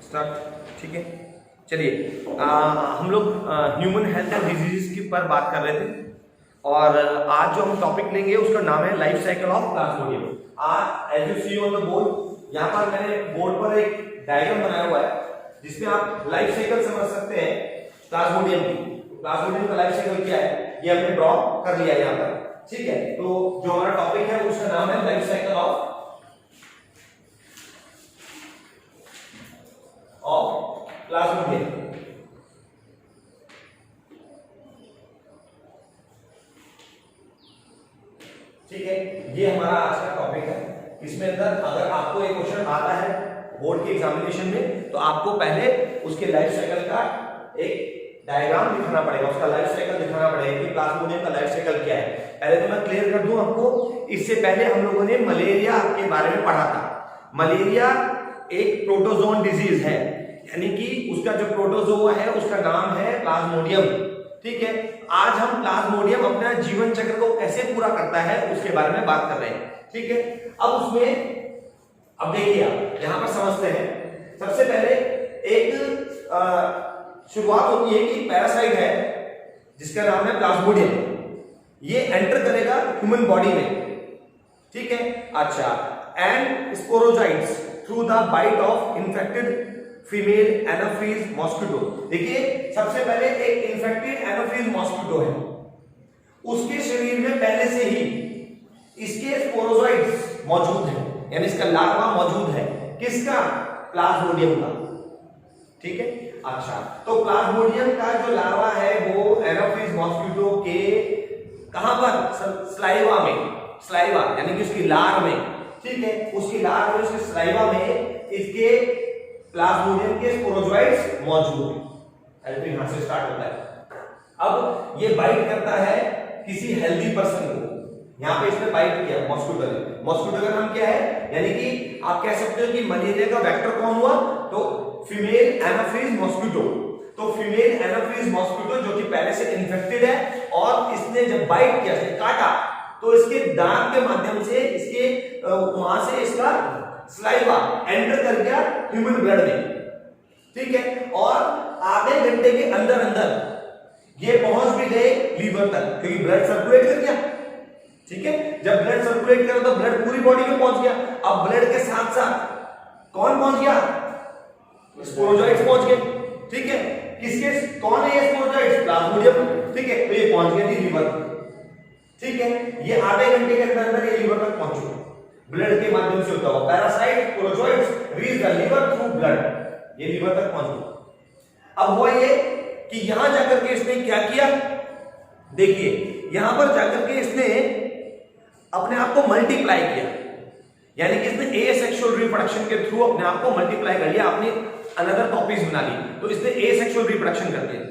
Start. ठीक है, चलिए हम लोग ह्यूमन हेल्थ एंड डिजीज के पर बात कर रहे थे और आज जो हम टॉपिक लेंगे उसका नाम है लाइफ साइकिल ऑफ प्लाज्मोडियम। आज as you see on the board, यहाँ पर मैंने बोर्ड पर एक डायग्राम बनाया हुआ है जिसमें आप लाइफ साइकिल समझ सकते हैं प्लाज्मोडियम की। प्लाज्मोडियम का लाइफ साइकिल क्या है ये हमने ड्रॉ कर लिया है यहाँ पर। ठीक है, तो जो हमारा टॉपिक है उसका नाम है लाइफ साइकिल ऑफ प्लाज्मोडियम। ठीक है, ये हमारा आज का टॉपिक है। इसमें अंदर अगर आपको एक क्वेश्चन आता है बोर्ड के एग्जामिनेशन में तो आपको पहले उसके लाइफ साइकिल का एक डायग्राम दिखाना पड़ेगा, उसका लाइफ साइकिल दिखाना पड़ेगा कि प्लाज्मोडियम का लाइफ साइकिल क्या है। पहले तो मैं क्लियर कर दूं आपको, इससे पहले हम लोगों ने मलेरिया के बारे में पढ़ा था। मलेरिया एक प्रोटोजोन डिजीज है, यानी कि उसका जो प्रोटोजोआ है उसका नाम है प्लाज्मोडियम। ठीक है, आज हम प्लाज्मोडियम अपना जीवन चक्र को कैसे पूरा करता है उसके बारे में बात कर रहे हैं। ठीक है, अब उसमें अब देखिए आप यहां पर समझते हैं। सबसे पहले एक शुरुआत होती है कि पैरासाइट है जिसका नाम है प्लाज्मोडियम, ये एंटर करेगा ह्यूमन बॉडी में। ठीक है, अच्छा, and sporozoites through the bite of infected female anopheles mosquito. देखिए, सबसे पहले एक इन्फेक्टेड एनाफीज मॉस्किटो है, उसके शरीर में पहले से ही इसके स्पोरोजाइट्स मौजूद है, यानी इसका लार्वा मौजूद है। किसका? प्लाज्मोडियम का। ठीक है, अच्छा, तो प्लाज्मोडियम का जो लार्वा है वो एनाफीज मॉस्किटो के कहां पर? स्लाइवा में। स्लाइवा यानी कि उसकी लार में। ठीक है, उसकी लार में, उसके स्लाइवा में इसके प्लाज्मोडियम के स्पोरोजोइट्स मौजूद है। तो यहां से स्टार्ट होता है। अब ये बाइट करता है किसी हेल्दी पर्सन को। यहां पे इसने बाइट किया मॉस्किटो ने। मॉस्किटो का नाम क्या है? यानी कि आप कह सकते हो कि मलेरिया का वेक्टर कौन हुआ? तो फीमेल एनाफीज मॉस्किटो। तो फीमेल एनाफीज मॉस्किटो जो कि पहले से इन्फेक्टेड है और इसने जब बाइट किया, काटा, तो इसके दांत के माध्यम से इसके वहां से इसका स्लाइवा एंटर कर गया ह्यूमन ब्लड में। ठीक है, और आधे घंटे के अंदर अंदर ये पहुंच भी गए लीवर तक, क्योंकि ब्लड सर्कुलेट कर गया। ठीक है, जब ब्लड सर्कुलेट कर तो ब्लड पूरी बॉडी में पहुंच गया। अब ब्लड के साथ साथ कौन पहुंच गया? स्पोरोजोइट्स पहुंच गए। ठीक है, किसके? कौन है ये स्पोरोजोइट्स? प्लाज्मोडियम। ठीक है, तो ये पहुंच गए लीवर। ठीक है, ये आधे घंटे के अंदर अंदर ये लीवर तक पहुंच चुके ब्लड के माध्यम से होता हुआ। Parasite sporozoites reach the liver through blood, ये लीवर तक पहुंच गए। अब हुआ ये कि यहां जाकर के इसने क्या किया? देखिए, यहां पर जाकर के इसने अपने आप को मल्टीप्लाई किया, यानी कि इसने एसेक्सुअल रिप्रोडक्शन के थ्रू अपने आप को मल्टीप्लाई कर लिया, अपनी अनदर कॉपीज बना ली। तो इसने एसेक्सुअल रिप्रोडक्शन कर दिया।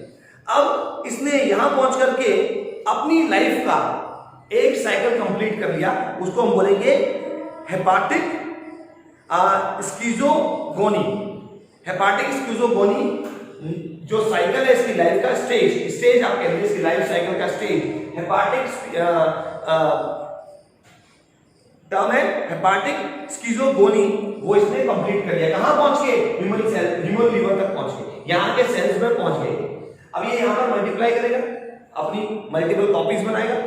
अब इसने यहां पहुंच करके अपनी लाइफ का एक साइकिल कंप्लीट कर लिया, उसको हम बोलेंगे हेपाटिक स्किज़ोगोनी। हेपाटिक स्किज़ोगोनी जो साइकिल है इसकी लाइफ का स्टेज आप कह लीजिए, इसकी लाइफ साइकिल का स्टेज हेपाटिक टर्म है हेपाटिक स्किज़ोगोनी, वो इसने कंप्लीट कर लिया। कहां पहुंच गए? ह्यूमन लीवर तक पहुंच गए, यहां के सेल्स में पहुंच गए। अब ये यहां पर मल्टीप्लाई करेगा, अपनी मल्टीपल कॉपीज बनाएगा।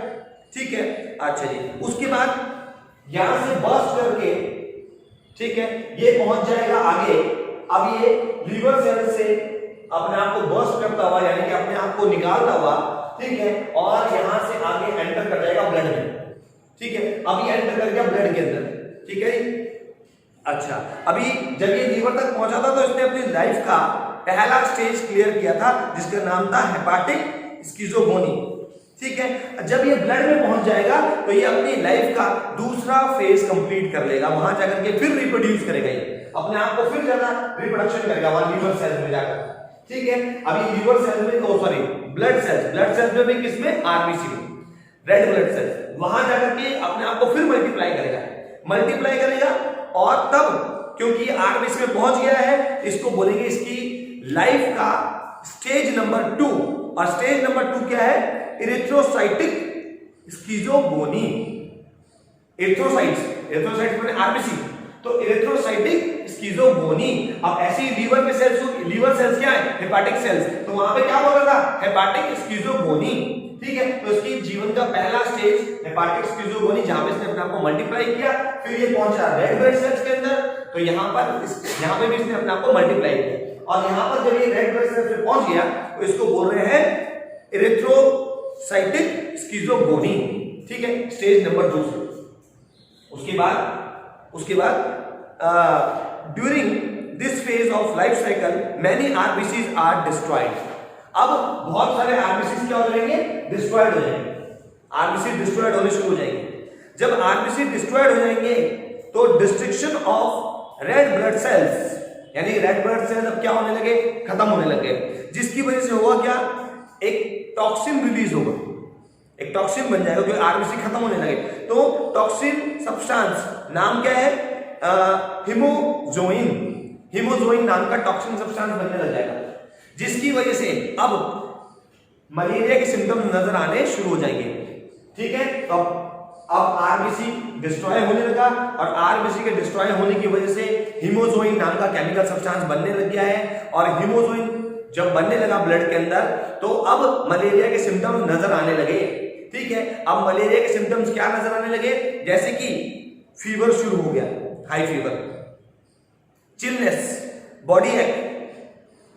ठीक है, अच्छा जी, उसके बाद यहां से बर्स्ट करके, ठीक है, ये पहुंच जाएगा आगे। अब ये लीवर सेल से अपने आप को बर्स्ट करता हुआ, यानी कि अपने आप को निकालता हुआ, ठीक है, और यहां से आगे एंटर कर जाएगा ब्लड में। ठीक है, अभी एंटर कर गया ब्लड के अंदर। ठीक है, अच्छा, अभी जब ये लीवर तक पहुंचा था तो इसने अपनी लाइफ का पहला स्टेज क्लियर किया था जिसका नाम था हेपाटिक स्किज़ोगोनी। ठीक है, जब ये ब्लड में पहुंच जाएगा तो ये अपनी लाइफ का दूसरा फेज कंप्लीट कर लेगा, वहां जाकर के फिर रिप्रोड्यूस करेगा, ये अपने आप को फिर ज्यादा रिप्रोडक्शन करेगा वहां लीवर सेल्स में जाकर। ठीक है, अभी लीवर सेल्स में ब्लड सेल्स में भी, किसमें? आरबीसी में, रेड ब्लड सेल्स, वहां जाकर के अपने आप को फिर मल्टीप्लाई करेगा और तब क्योंकि ये आरबीसी में पहुंच गया है, इसको बोलेंगे इसकी लाइफ का स्टेज नंबर 2। और स्टेज नंबर 2 क्या है? इरिथ्रोसाइटिक स्किज़ोगोनी। एरिथ्रोसाइट्स माने आरबीसी, तो इरिथ्रोसाइटिक स्किज़ोगोनी। अब ऐसे ही लीवर के सेल्स, लीवर सेल्स क्या है, हेपाटिक सेल्स, तो वहां पे क्या बोल रहा था, हेपाटिक स्किज़ोगोनी। ठीक है, तो इसकी जीवन का पहला स्टेज हेपाटिक स्किज़ोगोनी, जहां पे इसने अपने आप को मल्टीप्लाई किया, फिर ये पहुंचा रेड ब्लड सेल्स के अंदर, तो यहां पे भी इसने अपने आप को मल्टीप्लाई किया, और यहां पर जब ये रेड ब्लड सेल्स पे पहुंच गया तो इसको बोल रहे हैं इरिथ्रोसाइटिक स्किज़ोगोनी। ठीक है, स्टेज नंबर 2 से। उसके बाद during this phase of life cycle many RBCs are destroyed. अब बहुत सारे आरबीसी क्या हो जाएंगे, डिस्ट्रॉयड हो जाएंगे, आरबीसी डिस्ट्रॉयड होने शुरू हो जाएंगे। जब आरबीसी डिस्ट्रॉयड हो जाएंगे तो destruction of red blood cells, यानी रेड ब्लड सेल्स अब क्या होने लगे, खत्म होने लगे, जिसकी वजह से होगा क्या, एक टॉक्सिन रिलीज होगा, एक टॉक्सिन बन जाएगा, क्योंकि आरबीसी खत्म होने लगे। तो टॉक्सिन सब्सटेंस नाम क्या है, हिमोजोइन नाम का टॉक्सिन सब्सटेंस बनने लग जाएगा, जिसकी वजह से अब मलेरिया के सिम्टम्स नजर आने शुरू हो जाएंगे। ठीक है, तो अब आरबीसी डिस्ट्रॉय होने लगा, और आरबीसी के डिस्ट्रॉय होने की वजह से हिमोजोइन नाम का केमिकल सब्सटेंस बनने लग गया है, और हिमोजोइन जब बनने लगा ब्लड के अंदर तो अब मलेरिया के सिम्टम्स नजर आने लगे। ठीक है, अब मलेरिया के सिम्टम्स क्या नजर आने लगे, जैसे कि फीवर शुरू हो गया, हाई फीवर, चिलनेस, बॉडी एक,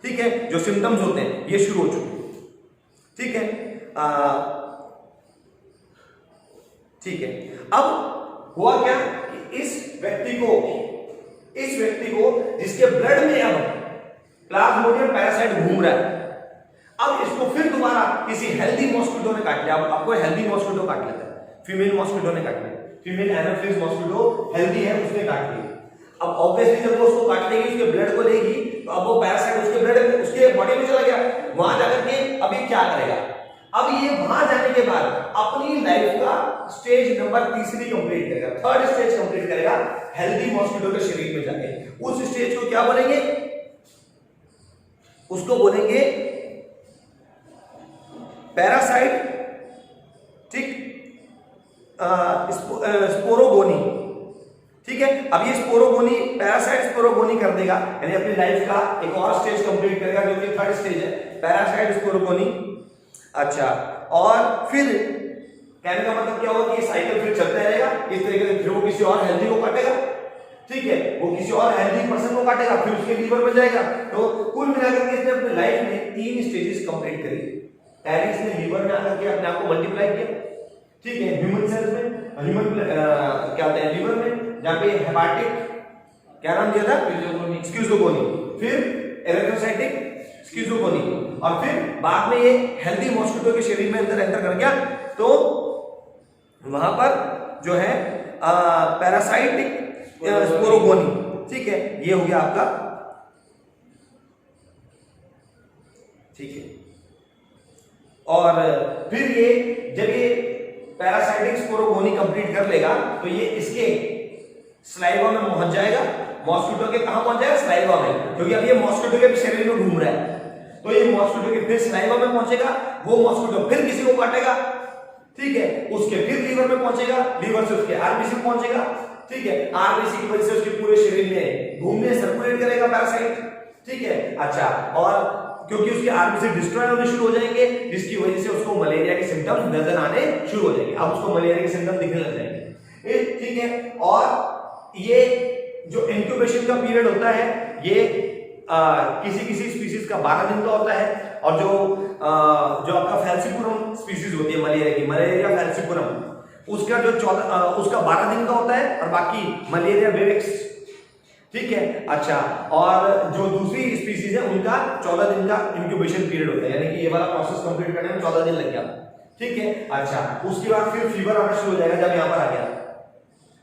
ठीक है, जो सिम्टम्स होते हैं ये शुरू हो चुके। ठीक है, ठीक है, अब हुआ क्या कि इस व्यक्ति को जिसके ब्लड में अब प्लाज्मोडियम पैरासाइट घूम रहा है, अब इसको फिर दोबारा किसी हेल्दी मॉस्किटो ने काट लिया। अब आपको हेल्दी मॉस्किटो काट लेता है, फीमेल मॉस्किटो ने काट लिया, फीमेल एनोफिलिस मॉस्किटो हेल्दी है, उसने काट लिया। अब ऑब्वियसली जब वो उसको काट लेगी, उसके ब्लड को लेगी, तो अब वो पैरासाइट उसके ब्लड में, उसके बॉडी में चला गया, वहां जाकर के अभी क्या करेगा, अब ये वहां जाने के बाद अपनी लाइफ का स्टेज नंबर 3 कंप्लीट करेगा, 3rd स्टेज कंप्लीट करेगा हेल्दी मॉस्किटो के शरीर में जाके। उस स्टेज को क्या बोलेंगे, उसको बोलेंगे पैरासाइट, ठीक, स्पोरोगोनी। ठीक है, अब ये स्पोरोगोनी, पैरासाइट स्पोरोगोनी कर देगा, यानी अपनी लाइफ का एक और स्टेज कंप्लीट करेगा, जो कि 3rd स्टेज है, पैरासाइट स्पोरोगोनी। अच्छा, और फिर कहने का मतलब क्या होगा कि ये साइकिल फिर चलता रहेगा इस तरीके से, फिर वो किसी और हेल्दी को काटेगा। ठीक है, वो किसी और हेल्दी पर्सन को काटेगा, फिर उसके लीवर में जाएगा। तो कुल मिलाकर के इसने अपनी लाइफ में 3 स्टेजेस कंप्लीट करी। पहले इसने लीवर में आकर के अपने आप को मल्टीप्लाई किया, ठीक है, ह्यूमन सेल्स में, ह्यूमन क्या होता है, लीवर में, जहां पे हेपाटिक क्या नाम दिया था, स्किज़ोगोनी, फिर एरिथ्रोसाइटिक स्किज़ोगोनी, और फिर बाद में ये हेल्दी मॉस्किटो के शरीर में अंदर एंटर कर गया, तो वहां पर जो है पैरासाइटिक स्पोरोगोनी। ठीक है, ये हो गया आपका। ठीक है, और फिर ये जब ये पैरासाइटिक स्पोरोगोनी कंप्लीट कर लेगा तो ये इसके स्लाइवा में पहुंच जाएगा, मॉस्किटो के कहां पहुंच जाएगा, स्लाइवा में, क्योंकि अब ये मॉस्किटो के शरीर में घूम रहा है, तो ये मॉस्किटो के फिर स्लाइवा में पहुंचेगा, वो मॉस्किटो फिर किसी को काटेगा, ठीक है, उसके फिर लीवर में पहुंचेगा, लीवर से उसके आरबीसी पहुंचेगा, ठीक है, आरबीसी की वजह से उसके पूरे शरीर में घूमने सर्कुलेट करेगा पैरासाइट। ठीक है, अच्छा, और क्योंकि उसके आरबीसी डिस्ट्रॉय होने शुरू हो जाएंगे, जिसकी वजह से उसको मलेरिया के सिम्टम्स नजर आने शुरू हो जाएंगे, अब उसको मलेरिया के सिम्टम्स दिखने लग जाएंगे। ठीक है, और ये जो इंक्यूबेशन का पीरियड होता है ये किसी स्पीसीज का 12 दिन का होता है, और जो आपका फैल्सिपुरम स्पीसीज होती है मलेरिया की, मलेरिया फैल्सिपुरम, उसका जो 12 दिन का होता है, और बाकी मलेरिया विविक्स, ठीक है, अच्छा, और जो दूसरी स्पीसीज है उनका 14 दिन का इंक्यूबेशन पीरियड होता है, यानी कि ये वाला प्रोसेस कंप्लीट करने में 14 दिन लग गया। ठीक है, अच्छा, उसके बाद फिर फीवर आना शुरू हो जाएगा जब यहाँ पर आ गया।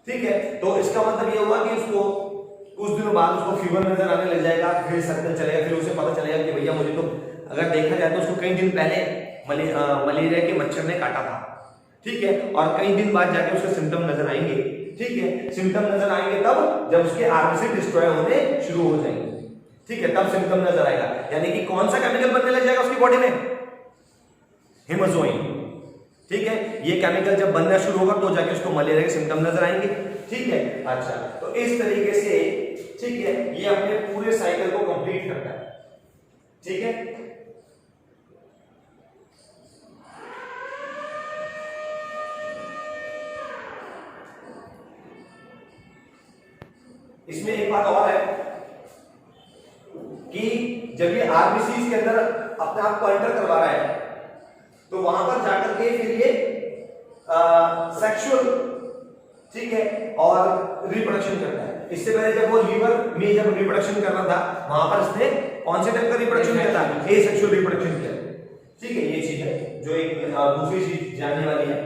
ठीक है, तो इसका मतलब ये हुआ कि उसको कुछ दिनों बाद उसको फीवर नजर आने लग जाएगा, फिर सर्कल चलेगा, फिर उसे पता चलेगा कि भैया मुझे तो, अगर देखा जाए तो उसको कई दिन पहले मलेरिया के मच्छर ने काटा था। ठीक है, और कई दिन बाद जाके उसके सिम्टम नजर आएंगे। ठीक है, सिम्टम नजर आएंगे तब जब उसके आरबीसी डिस्ट्रॉय होने शुरू हो जाएंगे। ठीक है, तब सिम्टम नजर आएगा, यानी कि कौन सा केमिकल बनने लग जाएगा उसकी बॉडी में, हिमोजोइन। ठीक है, ये केमिकल जब बनना शुरू होगा तो जाके उसको मलेरिया के सिम्टम नजर आएंगे। ठीक है। अच्छा, तो इस तरीके से ठीक है ये अपने पूरे साइकिल को कंप्लीट करता है। ठीक है, इसमें एक बात और है कि जब ये आरबीसी के अंदर अपने आप को एंटर करवा रहा है तो वहां पर जाकर के फिर ये सेक्सुअल ठीक है और रिप्रोडक्शन करता है। इससे पहले जब वो लीवर में जब रिप्रोडक्शन कर रहा था वहां पर इसने कौन से टाइप का रिप्रोडक्शन किया था? एसेक्सुअल रिप्रोडक्शन किया। ठीक है, ये चीज है जो एक दूसरी चीज जानने वाली है।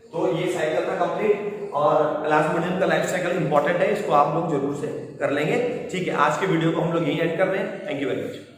तो ये साइकिल था कंप्लीट और प्लाज्मोडियम का लाइफ साइकिल इंपॉर्टेंट है, इसको आप लोग जरूर से कर लेंगे। ठीक है, आज के वीडियो को हम लोग यही एंड कर रहे हैं। Thank you very much.